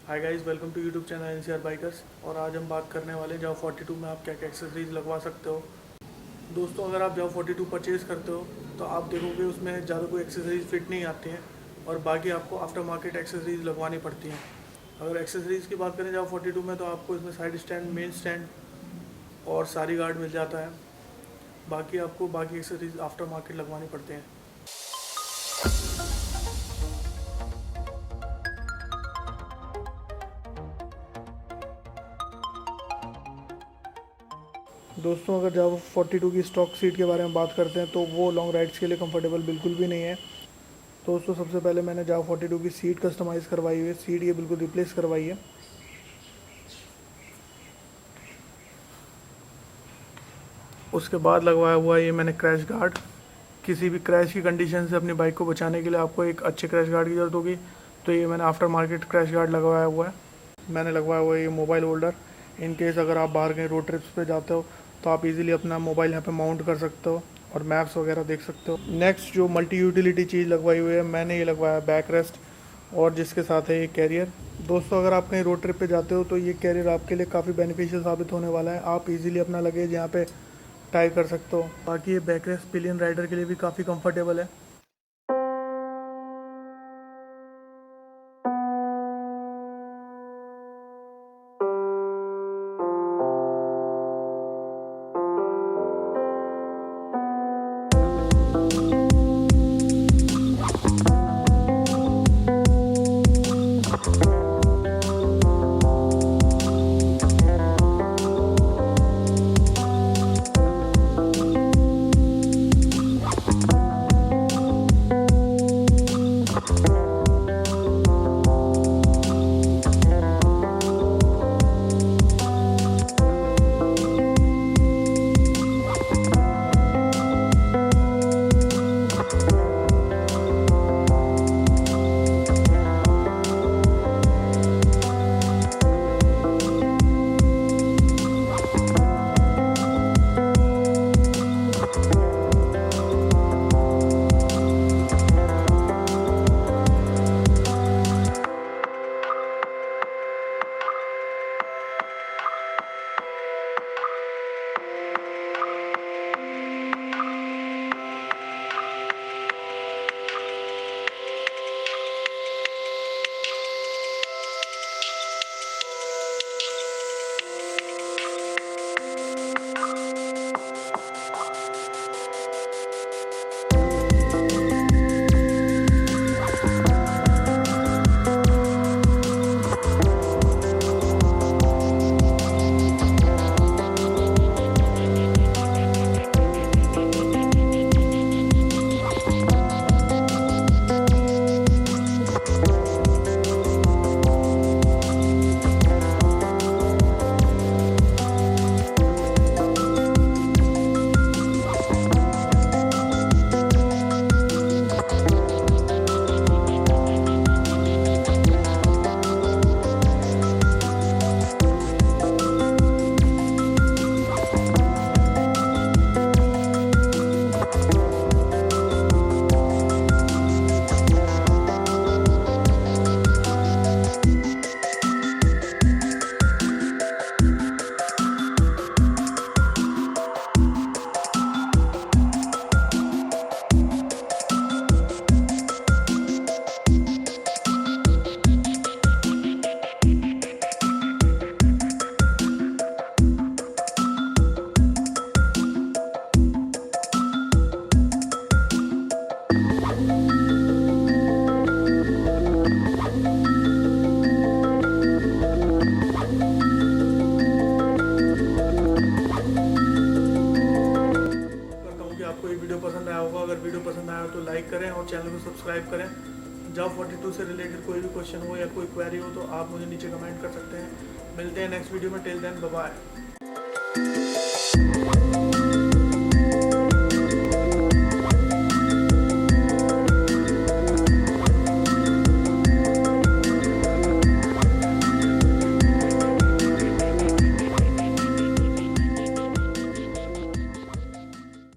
Hi guys, welcome to YouTube channel NCR bikers. और आज हम बात करने वाले हैं जावा 42 में आप क्या क्या एक्सेसरीज लगवा सकते हो। दोस्तों, अगर आप जावा 42 परचेज़ करते हो तो आप देखोगे उसमें ज़्यादा कोई एक्सेसरीज फिट नहीं आती हैं और बाकी आपको आफ्टर मार्केट एक्सेसरीज लगवानी पड़ती हैं। अगर एक्सेसरीज की बात करें जावा 42 में तो आपको इसमें साइड स्टैंड, मेन स्टैंड और सारी गार्ड मिल जाता है। बाकी आपको बाकी एक्सेसरीज आफ्टर मार्केट लगवानी पड़ते हैं। दोस्तों, अगर जावा 42 की स्टॉक सीट के बारे में बात करते हैं तो वो लॉन्ग राइड्स के लिए कंफर्टेबल बिल्कुल भी नहीं है। दोस्तों, सबसे पहले मैंने जावा 42 की सीट कस्टमाइज़ करवाई हुई है। सीट ये बिल्कुल रिप्लेस करवाई है। उसके बाद लगवाया हुआ है ये मैंने क्रैश गार्ड। किसी भी क्रैश की कंडीशन से अपनी बाइक को बचाने के लिए आपको एक अच्छे क्रैश गार्ड की ज़रूरत होगी, तो ये मैंने आफ्टर मार्केट क्रैश गार्ड लगवाया हुआ है। मैंने लगवाया हुआ है ये मोबाइल होल्डर। इन केस अगर आप बाहर कहीं रोड ट्रिप्स पे जाते हो तो आप इजीली अपना मोबाइल यहाँ पे माउंट कर सकते हो और मैप्स वगैरह देख सकते हो। नेक्स्ट जो मल्टी यूटिलिटी चीज़ लगवाई हुई है मैंने, ये लगवाया बैकरेस्ट और जिसके साथ है ये कैरियर। दोस्तों, अगर आप कहीं रोड ट्रिप पे जाते हो तो ये कैरियर आपके लिए काफ़ी बेनिफिशियल साबित होने वाला है। आप इजीली अपना लगेज यहाँ पे टाई कर सकते हो। बाकी ये बैकरेस्ट पिलियन राइडर के लिए भी काफ़ी कंफर्टेबल है। आपको ये वीडियो पसंद आया होगा। अगर वीडियो पसंद आया हो तो लाइक करें और चैनल को सब्सक्राइब करें। जावा 42 से रिलेटेड कोई भी क्वेश्चन हो या कोई क्वेरी हो तो आप मुझे नीचे कमेंट कर सकते हैं। मिलते हैं नेक्स्ट वीडियो में। Till then, bye bye.